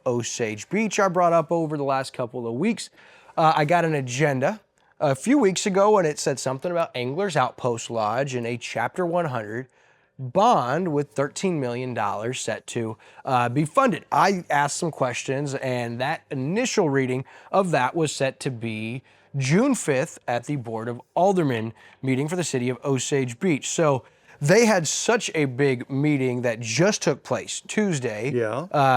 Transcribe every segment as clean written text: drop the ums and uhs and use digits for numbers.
Osage Beach I brought up over the last couple of weeks. I got an agenda a few weeks ago, and it said something about Anglers Outpost Lodge and a Chapter 100 bond with $13 million set to be funded. I asked some questions, and that initial reading of that was set to be June 5th at the Board of Aldermen meeting for the city of Osage Beach. So they had such a big meeting that just took place Tuesday,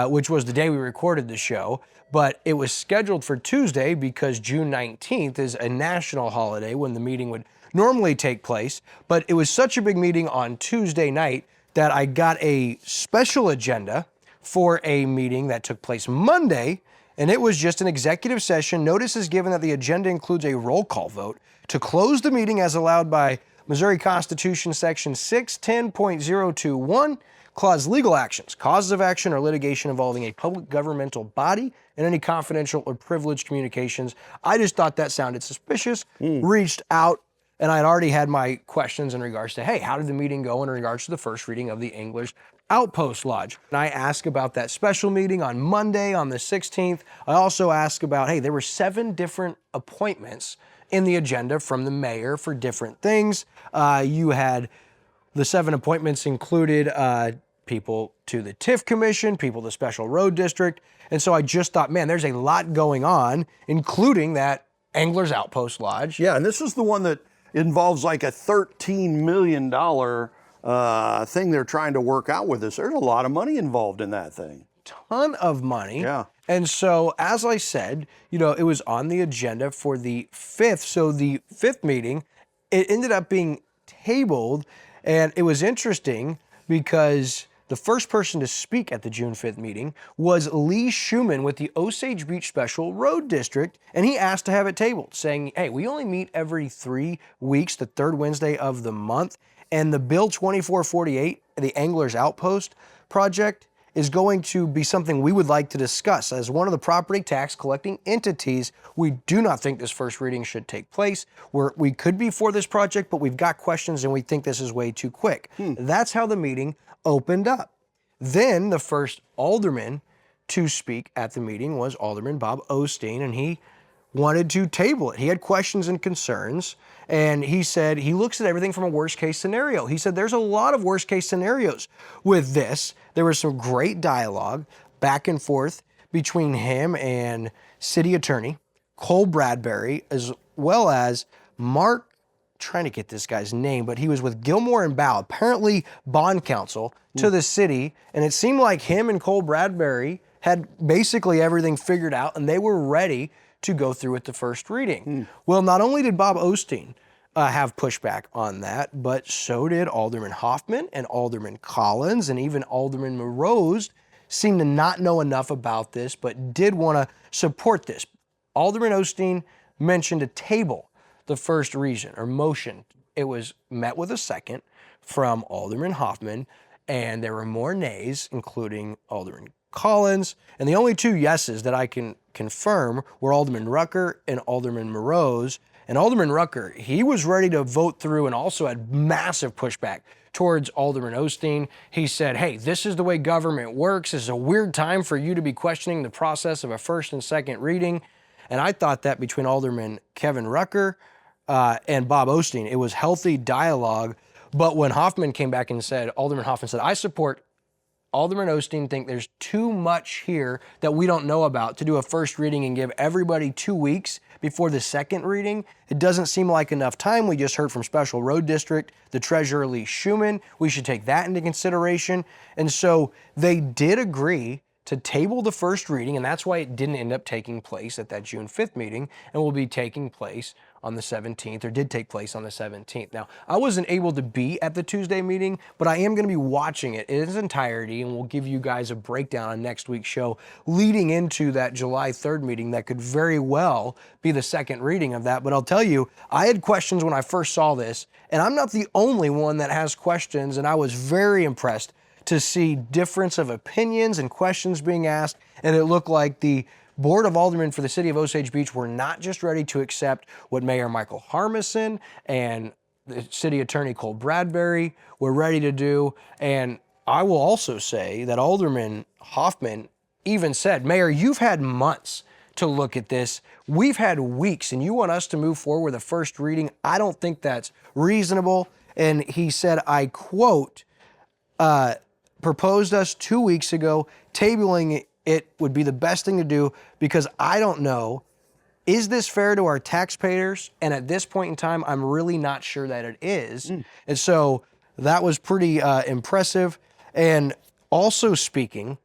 which was the day we recorded the show, but it was scheduled for Tuesday because June 19th is a national holiday when the meeting would normally take place. But it was such a big meeting on Tuesday night that I got a special agenda for a meeting that took place Monday, and it was just an executive session. Notice is given that the agenda includes a roll call vote to close the meeting as allowed by Missouri Constitution Section 610.021, Clause legal actions, causes of action or litigation involving a public governmental body and any confidential or privileged communications. I just thought that sounded suspicious, reached out, and I'd already had my questions in regards to, hey, how did the meeting go in regards to the first reading of the Anglers Outpost Lodge? And I asked about that special meeting on Monday on the 16th. I also asked about, hey, there were 7 different appointments in the agenda from the mayor for different things. You had the 7 appointments included people to the TIF Commission, people to the Special Road District. And so I just thought, man, there's a lot going on, including that Anglers Outpost Lodge. Yeah, and this is the one that involves like a $13 million thing they're trying to work out with this. There's a lot of money involved in that thing. Ton of money. Yeah. And so, as I said, it was on the agenda for the 5th. So the 5th meeting, it ended up being tabled. And it was interesting because the first person to speak at the June 5th meeting was Lee Schumann with the Osage Beach Special Road District, and he asked to have it tabled, saying, hey, we only meet every 3 weeks, the 3rd Wednesday of the month, and the Bill 2448, the Anglers Outpost project, is going to be something we would like to discuss. As one of the property tax collecting entities, we do not think this first reading should take place. We could be for this project, but we've got questions and we think this is way too quick. That's how the meeting opened up. Then the first alderman to speak at the meeting was Alderman Bob Osteen, and he wanted to table it. He had questions and concerns, and he said he looks at everything from a worst case scenario. He said there's a lot of worst case scenarios with this. There was some great dialogue back and forth between him and City Attorney Cole Bradbury, as well as Mark, trying to get this guy's name, but he was with Gilmore and Bow, apparently bond counsel to the city, and it seemed like him and Cole Bradbury had basically everything figured out, and they were ready to go through with the first reading. Well, not only did Bob Osteen have pushback on that, but so did Alderman Hoffman and Alderman Collins, and even Alderman Morose seemed to not know enough about this, but did want to support this. Alderman Osteen mentioned a table the first reason or motion. It was met with a second from Alderman Hoffman, and there were more nays, including Alderman Collins, and the only 2 yeses that I can confirm were Alderman Rucker and Alderman Morose. And Alderman Rucker, he was ready to vote through and also had massive pushback towards Alderman Osteen. He said, hey, this is the way government works. This is a weird time for you to be questioning the process of a first and second reading. And I thought that between Alderman Kevin Rucker and Bob Osteen, it was healthy dialogue. But when Hoffman came back and said, Alderman Hoffman said, I support Alderman Osteen, think there's too much here that we don't know about to do a first reading and give everybody 2 weeks before the second reading. It doesn't seem like enough time. We just heard from Special Road District, the Treasurer Lee Schumann. We should take that into consideration. And so they did agree to table the first reading, and that's why it didn't end up taking place at that June 5th meeting and will be taking place on the 17th, or did take place on the 17th. Now, I wasn't able to be at the Tuesday meeting, but I am going to be watching it in its entirety, and we'll give you guys a breakdown on next week's show leading into that July 3rd meeting that could very well be the second reading of that. But I'll tell you, I had questions when I first saw this, and I'm not the only one that has questions, and I was very impressed to see difference of opinions and questions being asked, and it looked like the Board of Aldermen for the city of Osage Beach were not just ready to accept what Mayor Michael Harmison and the city attorney Cole Bradbury were ready to do. And I will also say that Alderman Hoffman even said, Mayor, you've had months to look at this. We've had weeks, and you want us to move forward with a first reading? I don't think that's reasonable. And he said, I quote, proposed us 2 weeks ago, tabling it would be the best thing to do because I don't know, is this fair to our taxpayers? And at this point in time, I'm really not sure that it is. And so that was pretty impressive. And also speaking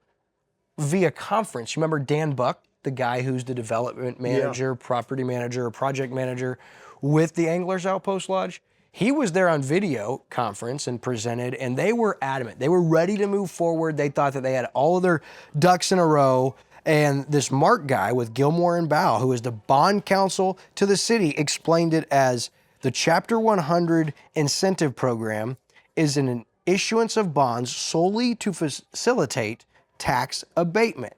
via conference, you remember Dan Buck, the guy who's the development manager, property manager, or project manager with the Anglers Outpost Lodge? He was there on video conference and presented, and they were adamant. They were ready to move forward. They thought that they had all of their ducks in a row. And this Mark guy with Gilmore and Bow, who is the bond counsel to the city, explained it as the Chapter 100 incentive program is an issuance of bonds solely to facilitate tax abatement.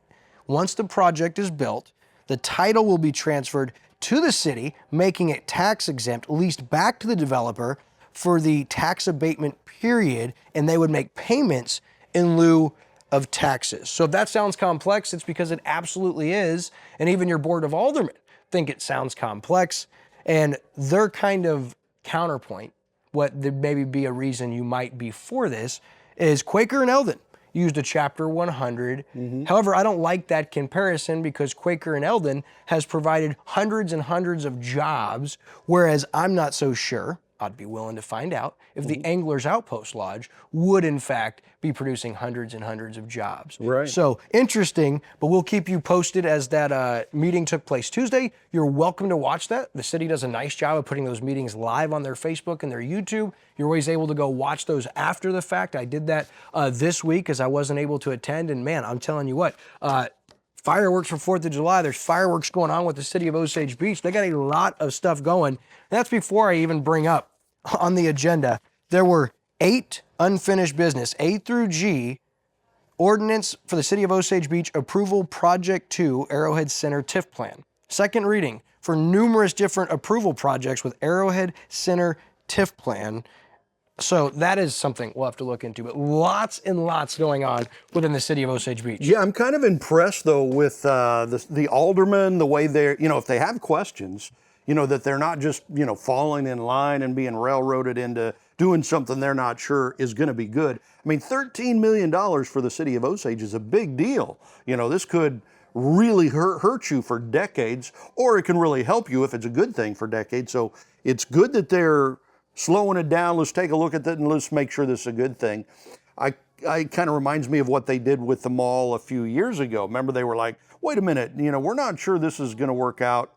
Once the project is built, the title will be transferred to the city, making it tax exempt, leased back to the developer for the tax abatement period, and they would make payments in lieu of taxes. So if that sounds complex, it's because it absolutely is. And even your board of aldermen think it sounds complex. And their kind of counterpoint, what there maybe be a reason you might be for this, is Quaker and Eldon used a Chapter 100. However, I don't like that comparison because Quaker and Eldon has provided hundreds and hundreds of jobs, whereas I'm not so sure, I'd be willing to find out, if the Anglers Outpost Lodge would in fact be producing hundreds and hundreds of jobs. Right. So interesting, but we'll keep you posted as that meeting took place Tuesday. You're welcome to watch that. The city does a nice job of putting those meetings live on their Facebook and their YouTube. You're always able to go watch those after the fact. I did that this week as I wasn't able to attend, and man, I'm telling you what, fireworks for 4th of July. There's fireworks going on with the city of Osage Beach. They got a lot of stuff going. And that's before I even bring up on the agenda, there were 8 unfinished business, A through G, ordinance for the city of Osage Beach, approval project 2, Arrowhead Center TIF plan. Second reading for numerous different approval projects with Arrowhead Center TIF plan. So that is something we'll have to look into, but lots and lots going on within the city of Osage Beach. Yeah, I'm kind of impressed though with the aldermen, the way they're, if they have questions, that they're not just, falling in line and being railroaded into doing something they're not sure is going to be good. I mean, $13 million for the city of Osage is a big deal. This could really hurt you for decades, or it can really help you if it's a good thing for decades. So it's good that they're slowing it down. Let's take a look at that and let's make sure this is a good thing. I kind of reminds me of what they did with the mall a few years ago. Remember, they were like, wait a minute, we're not sure this is going to work out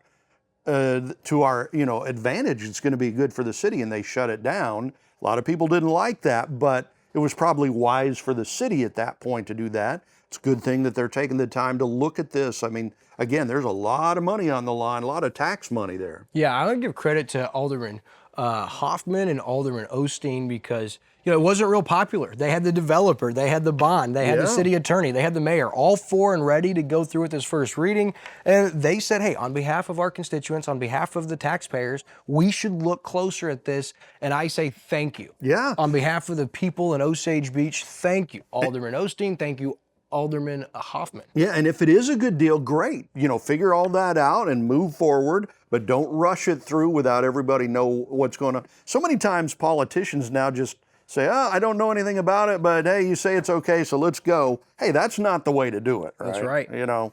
to our, advantage. It's going to be good for the city, and they shut it down. A lot of people didn't like that, but it was probably wise for the city at that point to do that. It's a good thing that they're taking the time to look at this. I mean, again, there's a lot of money on the line, a lot of tax money there. Yeah, I would give credit to Alderman Hoffman and Alderman Osteen because, it wasn't real popular. They had the developer, they had the bond, they had the city attorney, they had the mayor, all 4 and ready to go through with this first reading. And they said, hey, on behalf of our constituents, on behalf of the taxpayers, we should look closer at this. And I say thank you. Yeah. On behalf of the people in Osage Beach, thank you, Alderman Osteen, thank you, Alderman Hoffman. Yeah, and if it is a good deal, great. Figure all that out and move forward, but don't rush it through without everybody know what's going on. So many times politicians now just say, I don't know anything about it, but hey, you say it's okay, so let's go. Hey, that's not the way to do it, right? That's right.